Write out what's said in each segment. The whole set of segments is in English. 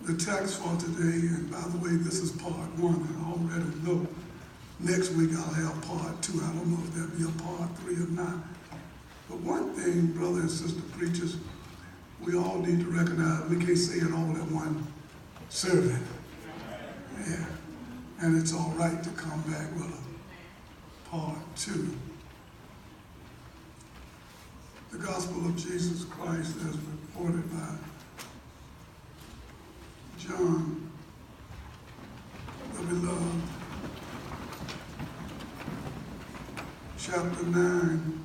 The text for today, and by the way, this is part one. I already know next week I'll have part two. I don't know if there'll be a part three or not. But one thing, brother and sister preachers, we all need to recognize we can't say it all at one serving. Yeah. And it's all right to come back with a part two. The gospel of Jesus Christ as reported by John, the beloved, chapter 9,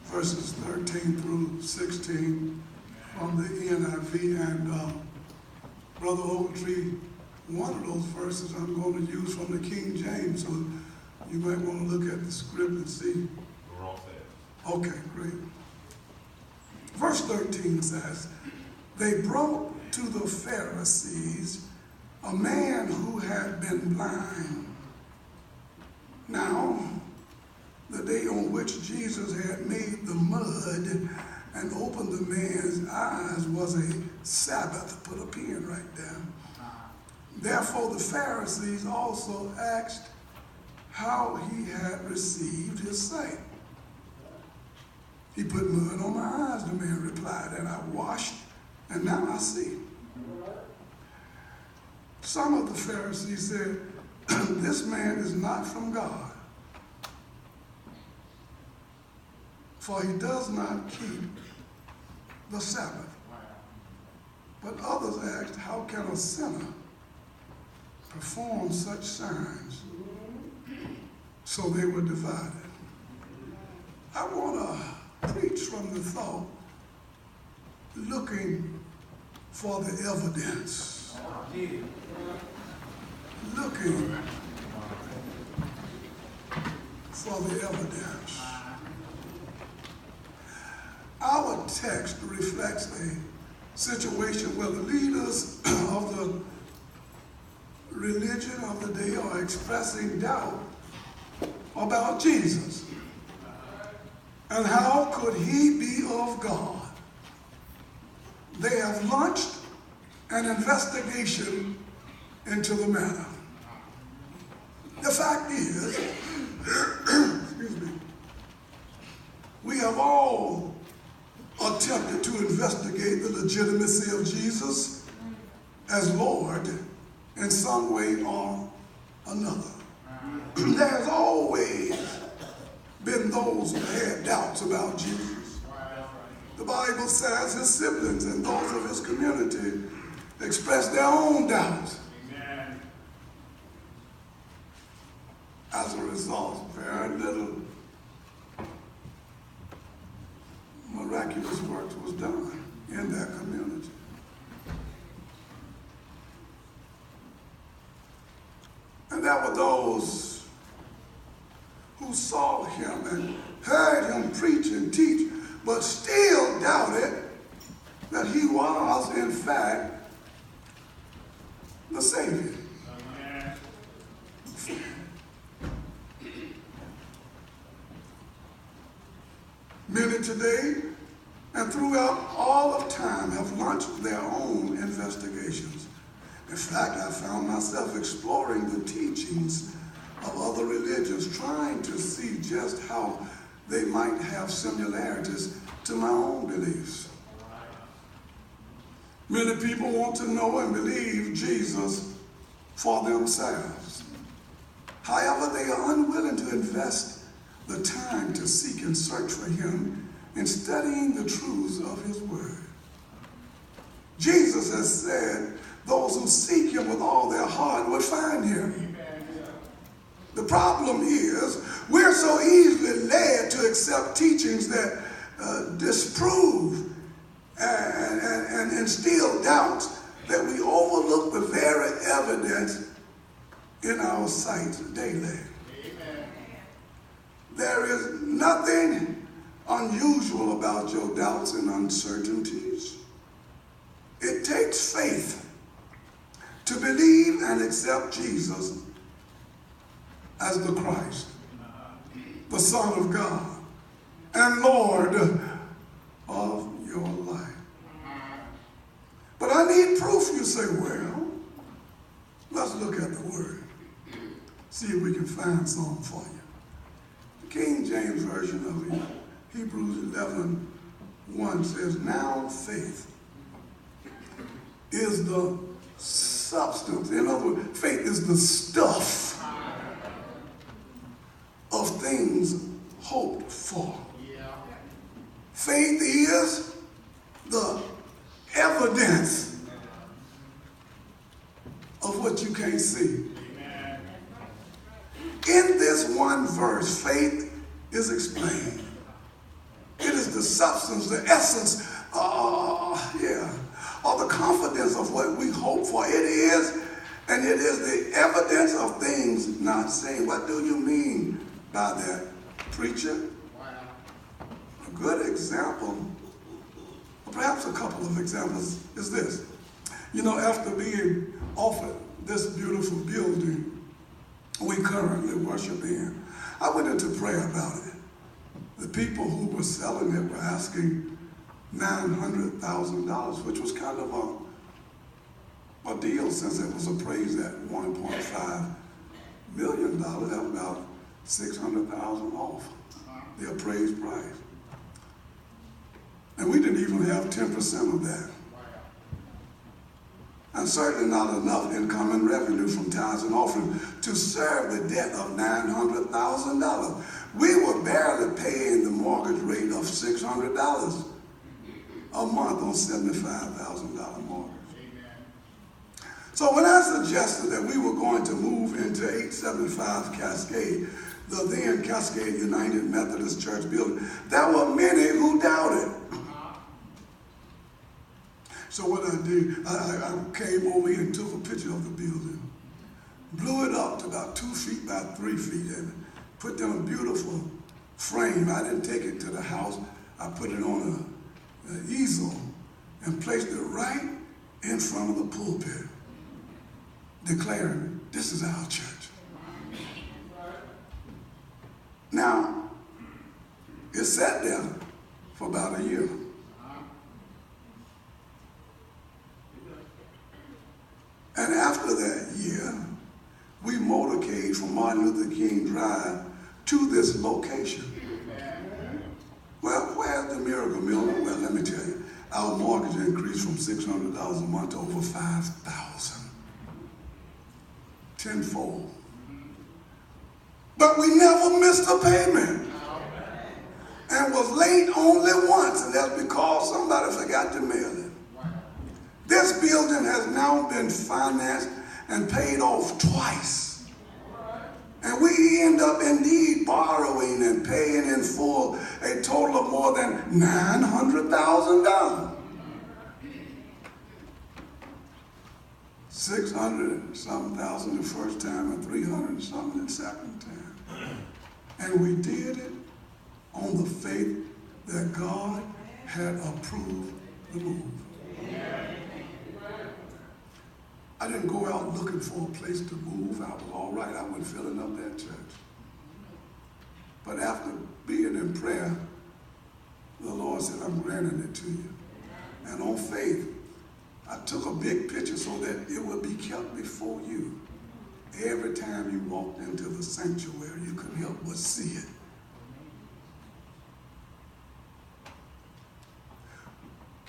verses 13 through 16 from the NIV. And Brother Ogletree, one of those verses I'm going to use from the King James, so you might want to look at the script and see. We're all set. Okay, great. Verse 13 says, they brought to the Pharisees a man who had been blind. Now, the day on which Jesus had made the mud and opened the man's eyes was a Sabbath. Put a pin right there. Therefore, the Pharisees also asked how he had received his sight. He put mud on my eyes, the man replied, and I washed, and now I see. Some of the Pharisees said, this man is not from God, for he does not keep the Sabbath. But others asked, how can a sinner perform such signs? So they were divided. I want to preach from the thought, looking for the evidence. Looking for the evidence. Our text reflects a situation where the leaders of the religion of the day are expressing doubt about Jesus. And how could he be of God? They have launched an investigation into the matter. The fact is, excuse me, we have all attempted to investigate the legitimacy of Jesus as Lord in some way or another. There's always been those who had doubts about Jesus. The Bible says his siblings and those of his community expressed their own doubts. Amen. As a result, very little miraculous work was done in that community. And there were those who saw him and heard him preach and teach, but still doubted that he was, in fact, the Savior. Amen. Many today and throughout all of time have launched their own investigations. In fact, I found myself exploring the teachings of other religions, trying to see just how they might have similarities to my own beliefs. Many people want to know and believe Jesus for themselves. However, they are unwilling to invest the time to seek and search for him in studying the truths of his word. Jesus has said, those who seek him with all their heart will find him. The problem is, we're so easily led to accept teachings that disprove and instill doubts that we overlook the very evidence in our sight daily. Amen. There is nothing unusual about your doubts and uncertainties. It takes faith to believe and accept Jesus as the Christ, the Son of God, and Lord of your life. But I need proof, you say, well, let's look at the word. See if we can find something for you. The King James Version of it, Hebrews 11:1 says, now faith is the substance. In other words, faith is the stuff of things hoped for. Faith is the evidence of what you can't see. In this one verse, faith is explained. It is the substance, the essence, or the confidence of what we hope for. It is, and it is the evidence of things not seen. What do you mean by that, preacher? A good example, or perhaps a couple of examples, is this. You know, after being offered this beautiful building we currently worship in, I went into prayer about it. The people who were selling it were asking $900,000, which was kind of a deal since it was appraised at $1.5 million. That was about $600,000 off the appraised price. And we didn't even have 10% of that. And certainly not enough incoming revenue from tithes and offerings to serve the debt of $900,000. We were barely paying the mortgage rate of $600 a month on $75,000 mortgage. So when I suggested that we were going to move into 875 Cascade, the then Cascade United Methodist Church building, there were many who doubted. So what I did, I came over here and took a picture of the building, blew it up to about 2 feet by 3 feet, and put it in a beautiful frame. I didn't take it to the house. I put it on an easel and placed it right in front of the pulpit, declaring, this is our church. Now, it sat there for about a year. And after that year, we motorcade from Martin Luther King Drive to this location. Well, where's the miracle, Milner? Well, let me tell you, our mortgage increased from $600 a month to over $5,000. Tenfold. But we never missed a payment. And was late only once, and that's because somebody forgot to mail it. This building has now been financed and paid off twice. And we end up indeed borrowing and paying in full a total of more than $900,000. 600-something thousand the first time and 300-something the second time. And we did it on the faith that God had approved the move. I didn't go out looking for a place to move. I was all right. I wasn't filling up that church. But after being in prayer, the Lord said, I'm granting it to you. And on faith, I took a big picture so that it would be kept before you. Every time you walked into the sanctuary, you couldn't help but see it.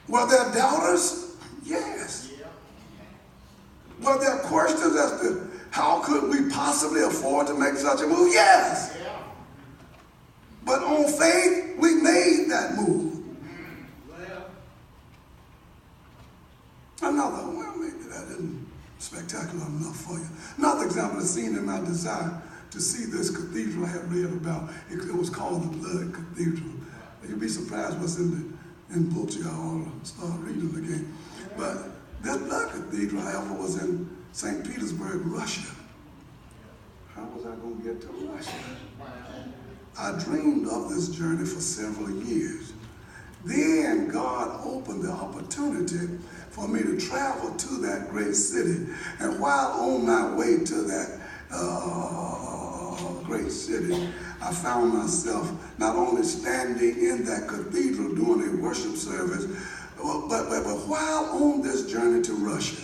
Were there doubters? Yes. Were there questions as to how could we possibly afford to make such a move? Yes. But on faith, we made that move. Another, well, maybe that isn't spectacular enough for you. Another example is seen in my desire to see this cathedral I had read about. It was called the Blood Cathedral. You'd be surprised what's in books you all start reading again. But this Blood Cathedral, however, was in St. Petersburg, Russia. How was I going to get to Russia? I dreamed of this journey for several years. Then God opened the opportunity for me to travel to that great city. And while on my way to that great city, I found myself not only standing in that cathedral doing a worship service, but while on this journey to Russia,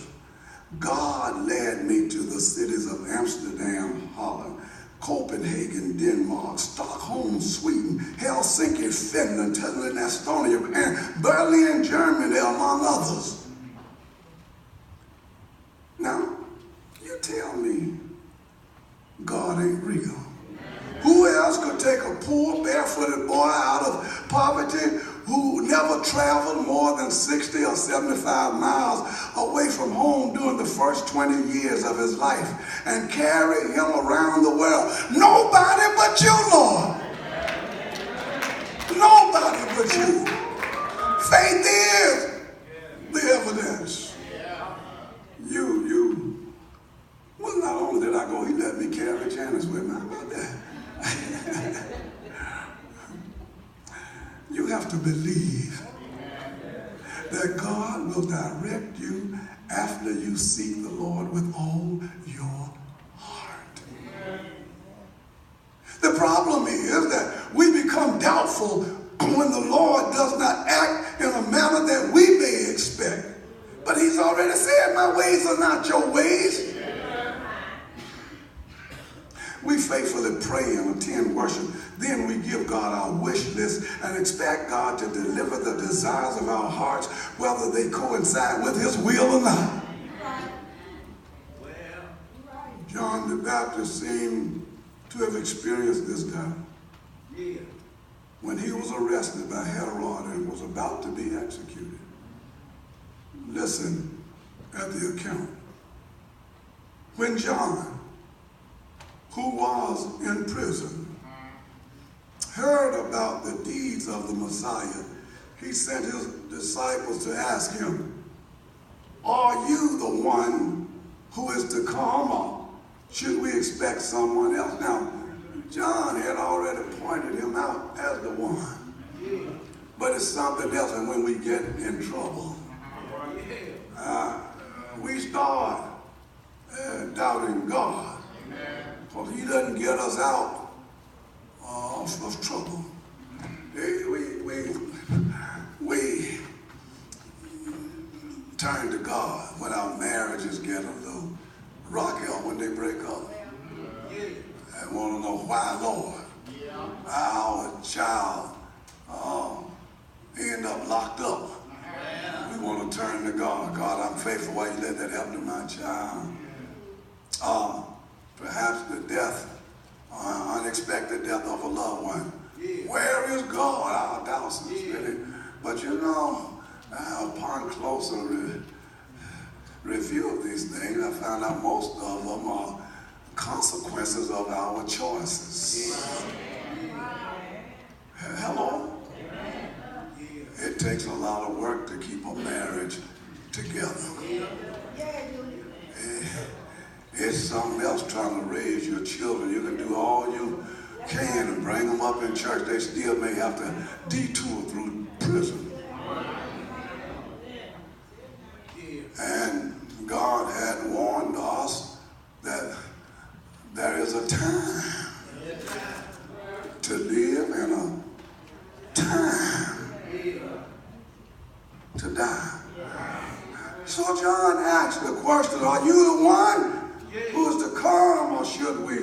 God led me to the cities of Amsterdam, Holland, Copenhagen, Denmark, Stockholm, Sweden, Helsinki, Finland, Tallinn, Estonia, and Berlin, Germany, among others. Now, you tell me God ain't real. Who else could take a poor, barefooted boy out of poverty who never traveled more than 60 or 75 miles away from home during the first 20 years of his life and carry him around the world? Nobody but you, Lord. Nobody but you. Faith is the evidence. Well, not only did I go, he let me carry Janice with me. How about that? You have to believe that God will direct you after you seek the Lord with all your heart. The problem is that we become doubtful when the Lord does not act in a manner that we may expect. But he's already said, my ways are not your ways. We faithfully pray and attend worship. Then we give God our wish list and expect God to deliver the desires of our hearts, whether they coincide with his will or not. John the Baptist seemed to have experienced this guy when he was arrested by Herod and was about to be executed. Listen at the account. When John, who was in prison, heard about the deeds of the Messiah, he sent his disciples to ask him, are you the one who is to come, or should we expect someone else? Now, John had already pointed him out as the one. But it's something else when we get in trouble. We start doubting God. Because he doesn't get us out of trouble. We turn to God when our marriages get a little rocky or when they break up. I want to know why, Lord, our child end up locked up. We want to turn to God. God, I'm faithful. Why you let that happen to my child? Perhaps the death, unexpected death of a loved one. Where is God? Our doubts and spirit. But you know, upon closer review of these things, I found out most of them are consequences of our choices. Hello? It takes a lot of work to keep a marriage together. It's something else trying to raise your children. You can do all you can and bring them up in church. They still may have to detour through prison. And God had warned us that there is a time to live and a time to die. So John asked the question, are you the one who is to come, or should we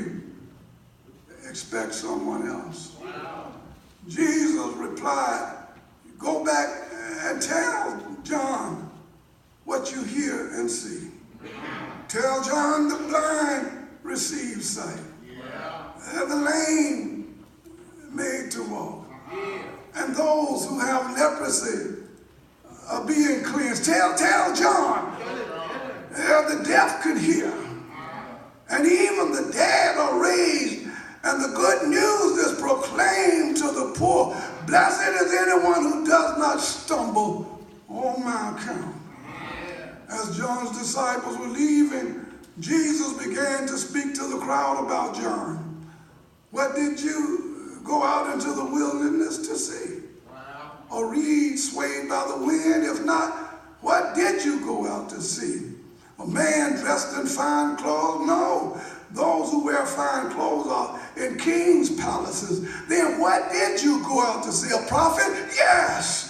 expect someone else? Jesus replied, go back and tell John what you hear and see. Tell John the blind receive sight, and the lame made to walk, and those who have leprosy are being cleansed. Tell John the deaf could hear, and even the dead are raised, and the good news is proclaimed to the poor. Blessed is anyone who does not stumble on my account. As John's disciples were leaving, Jesus began to speak to the crowd about John. What did you go out into the wilderness to see? A reed swayed by the wind? If not, what did you go out to see? A man dressed in fine clothes? No. Those who wear fine clothes are in kings' palaces. Then what did you go out to see? A prophet? Yes.